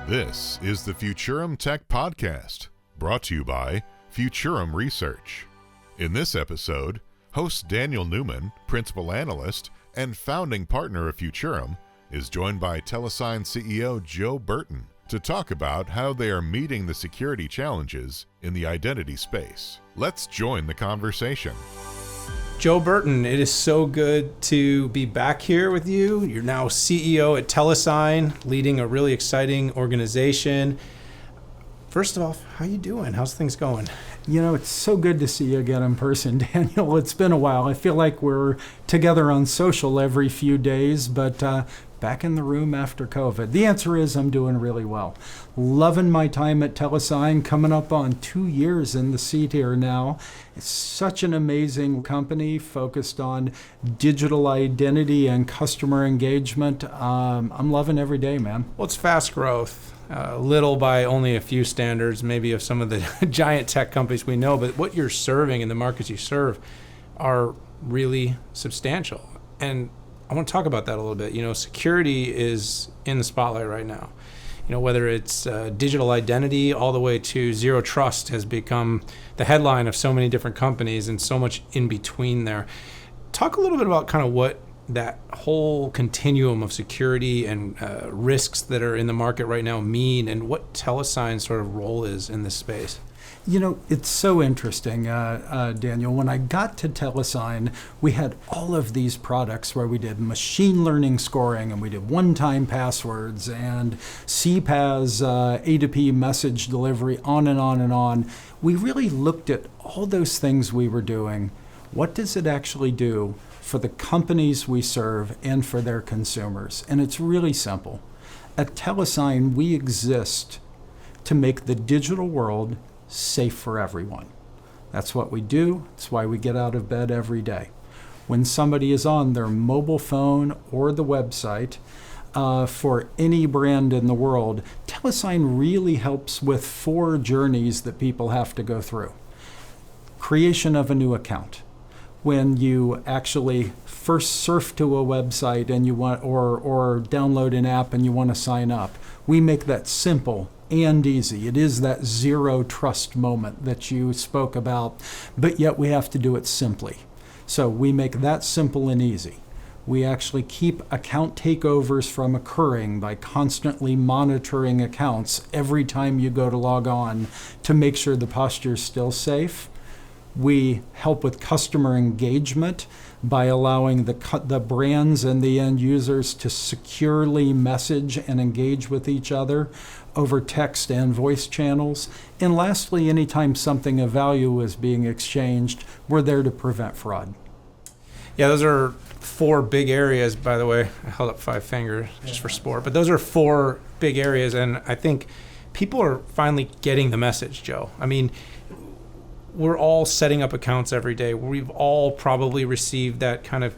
This is the Futurum Tech Podcast, brought to you by Futurum Research. In this episode, host Daniel Newman, principal analyst and founding partner of Futurum, is joined by Telesign CEO Joe Burton to talk about how they are meeting the security challenges in the identity space. Let's join the conversation. Joe Burton, it is so good to be back here with you. You're now CEO at Telesign, leading a really exciting organization. First of all, how you doing? How's things going? You know, it's so good to see you again in person, Daniel. It's been a while. I feel like we're together on social every few days, but back in the room after COVID. The answer is I'm doing really well. Loving my time at Telesign, coming up on 2 years in the seat here now. It's such an amazing company focused on digital identity and customer engagement. I'm loving every day, man. Well, it's fast growth. Little by only a few standards, maybe of some of the giant tech companies we know, but what you're serving and the markets you serve are really substantial. And I want to talk about that a little bit. You know, security is in the spotlight right now. You know, whether it's digital identity all the way to zero trust has become the headline of so many different companies and so much in between there. Talk a little bit about kind of what that whole continuum of security and risks that are in the market right now mean and what Telesign's sort of role is in this space. You know, it's so interesting, Daniel. When I got to Telesign, we had all of these products where we did machine learning scoring and we did one-time passwords and CPaaS, A2P message delivery, on and on and on. We really looked at all those things we were doing. What does it actually do for the companies we serve and for their consumers? And it's really simple. At Telesign, we exist to make the digital world safe for everyone. That's what we do. It's why we get out of bed every day. When somebody is on their mobile phone or the website for any brand in the world, Telesign really helps with 4 journeys that people have to go through. Creation of a new account. When you actually first surf to a website and you want or download an app and you want to sign up, we make that simple and easy. It is that zero trust moment that you spoke about, but yet we have to do it simply. So we make that simple and easy. We actually keep account takeovers from occurring by constantly monitoring accounts every time you go to log on to make sure the posture is still safe. We help with customer engagement by allowing the brands and the end users to securely message and engage with each other over text and voice channels. And lastly, anytime something of value is being exchanged, we're there to prevent fraud. Yeah, those are 4 big areas, by the way. I held up 5 fingers just for sport, but those are 4 big areas, and I think people are finally getting the message, Joe. I mean, we're all setting up accounts every day. We've all probably received that kind of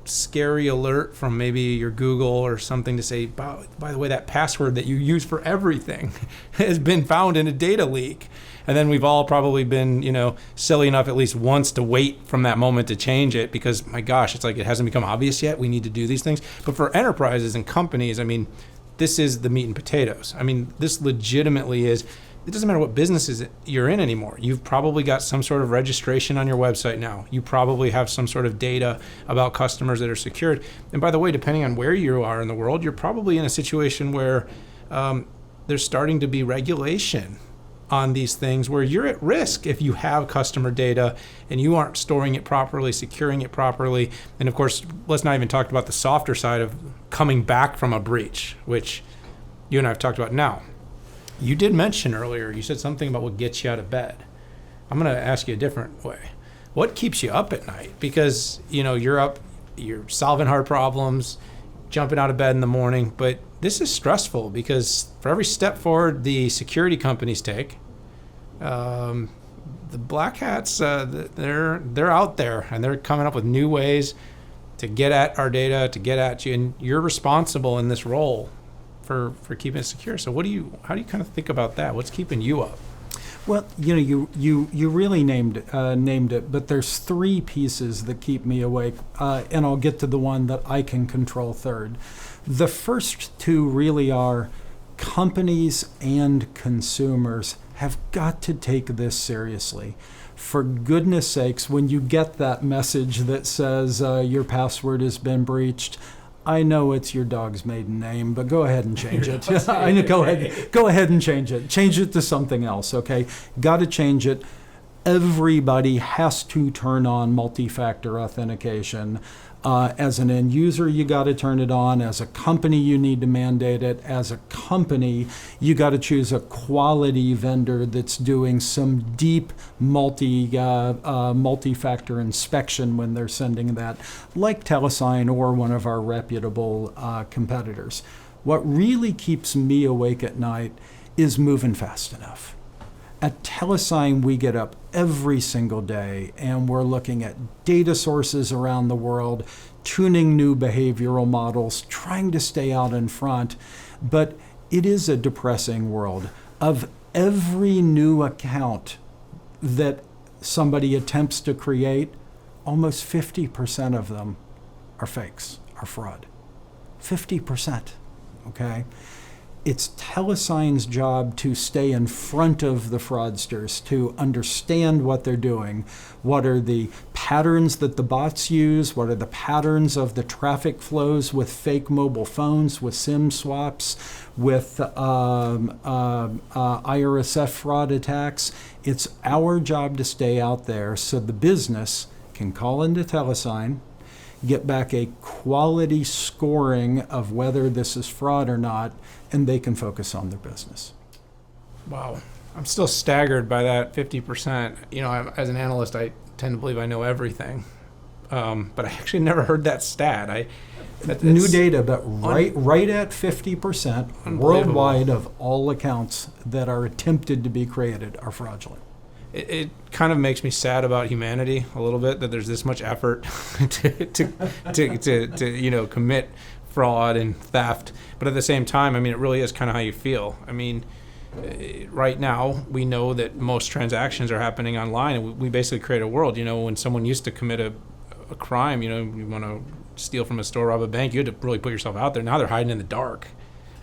scary alert from maybe your Google or something to say, by the way, that password that you use for everything has been found in a data leak. And then we've all probably been, silly enough at least once to wait from that moment to change it because, my gosh, it's like it hasn't become obvious yet. We need to do these things. But for enterprises and companies, I mean, this is the meat and potatoes. I mean, this legitimately is. It doesn't matter what businesses you're in anymore. You've probably got some sort of registration on your website now. You probably have some sort of data about customers that are secured. And by the way, depending on where you are in the world, you're probably in a situation where there's starting to be regulation on these things where you're at risk if you have customer data and you aren't storing it properly, securing it properly. And of course, let's not even talk about the softer side of coming back from a breach, which you and I have talked about now. You did mention earlier, you said something about what gets you out of bed. I'm going to ask you a different way. What keeps you up at night? Because, you're up, you're solving hard problems, jumping out of bed in the morning, but this is stressful because for every step forward the security companies take, the black hats, they're out there and they're coming up with new ways to get at our data, to get at you, and you're responsible in this role for keeping it secure. So how do you kind of think about that? What's keeping you up? Well, you really named it, but there's 3 pieces that keep me awake, and I'll get to the one that I can control third. The first 2 really are companies and consumers have got to take this seriously. For goodness sakes, when you get that message that says your password has been breached, I know it's your dog's maiden name, but go ahead and change it. I know, go ahead and change it. Change it to something else, okay? Got to change it. Everybody has to turn on multi-factor authentication. As an end user, you got to turn it on. As a company, you need to mandate it. As a company, you got to choose a quality vendor that's doing some deep multi-factor inspection when they're sending that, like Telesign or one of our reputable competitors. What really keeps me awake at night is moving fast enough. At Telesign, we get up every single day and we're looking at data sources around the world, tuning new behavioral models, trying to stay out in front. But it is a depressing world. Of every new account that somebody attempts to create, almost 50% of them are fakes, are fraud. 50%, okay? It's Telesign's job to stay in front of the fraudsters, to understand what they're doing. What are the patterns that the bots use? What are the patterns of the traffic flows with fake mobile phones, with SIM swaps, with IRSF fraud attacks? It's our job to stay out there so the business can call into Telesign, get back a quality scoring of whether this is fraud or not, and they can focus on their business. Wow. I'm still staggered by that 50%. You know, as an analyst, I tend to believe I know everything. But I actually never heard that stat. New data, but right at 50% worldwide of all accounts that are attempted to be created are fraudulent. It kind of makes me sad about humanity a little bit, that there's this much effort to you know, commit fraud and theft. But at the same time, I mean, it really is kind of how you feel. I mean, right now, we know that most transactions are happening online, and we basically create a world. You know, when someone used to commit a crime, you know, you want to steal from a store, rob a bank, you had to really put yourself out there. Now they're hiding in the dark.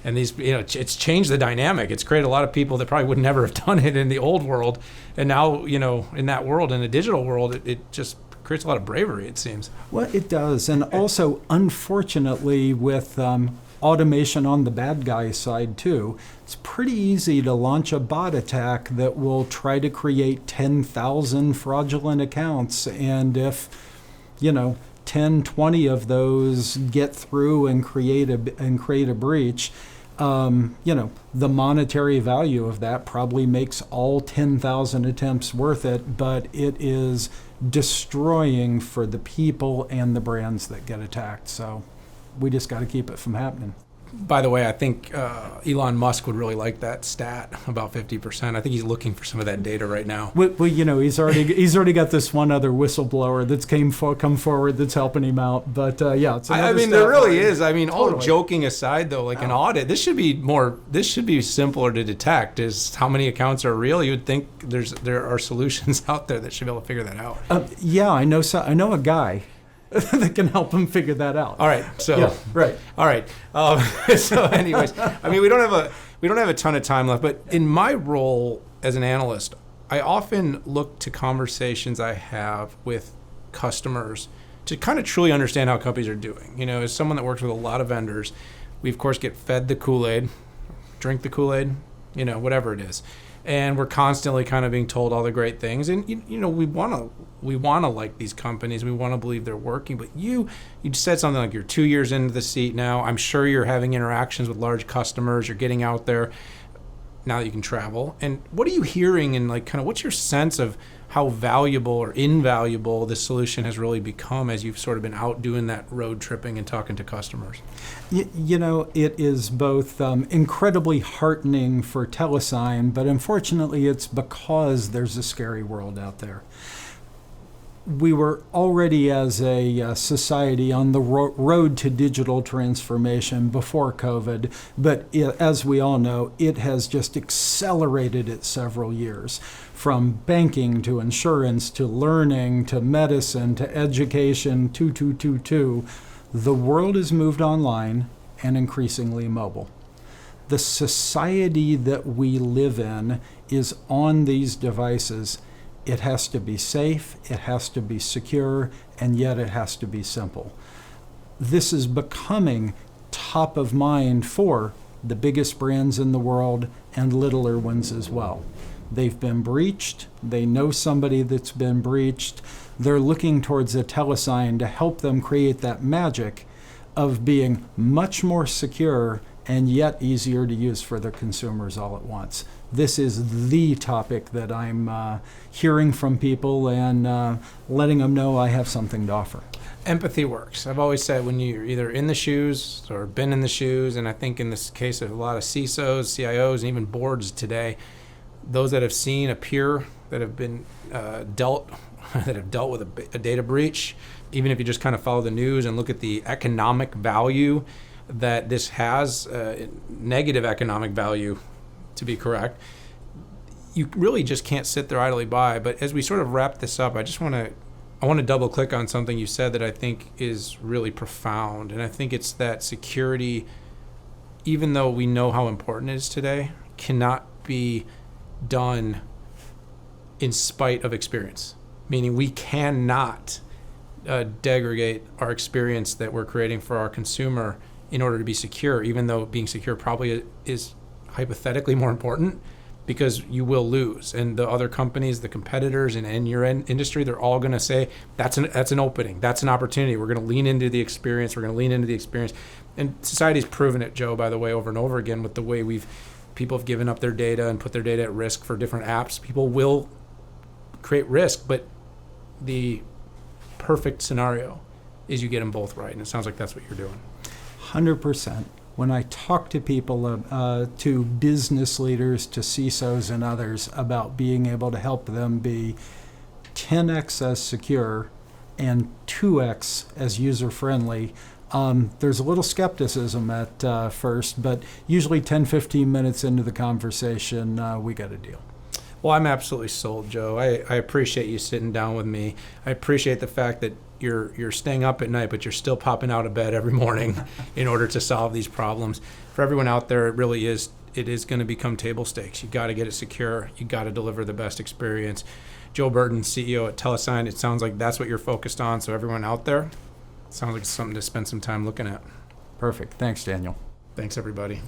And these, you know, it's changed the dynamic. It's created a lot of people that probably would never have done it in the old world. And now, you know, in that world, in the digital world, it just creates a lot of bravery, it seems. Well, it does. And also, unfortunately, with automation on the bad guy side, too, it's pretty easy to launch a bot attack that will try to create 10,000 fraudulent accounts. And if, you know, 10, 20 of those get through and create a breach, you know, the monetary value of that probably makes all 10,000 attempts worth it, but it is destroying for the people and the brands that get attacked. So we just got to keep it from happening. By the way, I think Elon Musk would really like that stat about 50%. I think he's looking for some of that data right now. Well, you know, he's already got this one other whistleblower that's come forward that's helping him out. But yeah, it's I mean, there really is. I mean, all joking aside, though, like an audit, this should be simpler to detect. Is how many accounts are real? You would think there are solutions out there that should be able to figure that out. Yeah, I know a guy that can help them figure that out. All right. So yeah, right. All right. So, anyways, I mean, we don't have a ton of time left. But in my role as an analyst, I often look to conversations I have with customers to kind of truly understand how companies are doing. You know, as someone that works with a lot of vendors, we of course get fed the Kool-Aid, drink the Kool-Aid, you know, whatever it is. And we're constantly kind of being told all the great things, and you know, we want to like these companies, we want to believe they're working. But you said something like you're 2 years into the seat now. I'm sure you're having interactions with large customers. You're getting out there now that you can travel. And what are you hearing, and like kind of what's your sense of how valuable or invaluable this solution has really become as you've sort of been out doing that road tripping and talking to customers? You know, it is both incredibly heartening for Telesign, but unfortunately it's because there's a scary world out there. We were already as a society on the road to digital transformation before COVID, but as we all know, it has just accelerated it several years. From banking to insurance to learning to medicine to education, the world has moved online and increasingly mobile. The society that we live in is on these devices. It has to be safe, it has to be secure, and yet it has to be simple. This is becoming top of mind for the biggest brands in the world and littler ones as well. They've been breached. They know somebody that's been breached. They're looking towards a Telesign to help them create that magic of being much more secure and yet easier to use for their consumers all at once. This is the topic that I'm hearing from people and letting them know I have something to offer. Empathy works. I've always said when you're either in the shoes or been in the shoes, and I think in this case of a lot of CISOs, CIOs, and even boards today, those that have seen a peer that have been dealt with a data breach, even if you just kind of follow the news and look at the economic value that this has, negative economic value to be correct, you really just can't sit there idly by. But as we sort of wrap this up, I want to double click on something you said that I think is really profound. And I think it's that security, even though we know how important it is today, cannot be done in spite of experience. Meaning we cannot degrade our experience that we're creating for our consumer in order to be secure, even though being secure probably is hypothetically more important, because you will lose. And the other companies, the competitors in your industry, they're all going to say, that's an opening, that's an opportunity. We're going to lean into the experience. And society's proven it, Joe, by the way, over and over again with the way people have given up their data and put their data at risk for different apps. People will create risk, but the perfect scenario is you get them both right. And it sounds like that's what you're doing. 100%. When I talk to people, to business leaders, to CISOs and others about being able to help them be 10x as secure and 2x as user-friendly, there's a little skepticism at first, but usually 10, 15 minutes into the conversation, we got a deal. Well, I'm absolutely sold, Joe. I appreciate you sitting down with me. I appreciate the fact that you're staying up at night, but you're still popping out of bed every morning in order to solve these problems. For everyone out there, it is going to become table stakes. You got to get it secure. You got to deliver the best experience. Joe Burton, CEO at Telesign, it sounds like that's what you're focused on. So everyone out there, it sounds like something to spend some time looking at. Perfect. Thanks, Daniel. Thanks, everybody.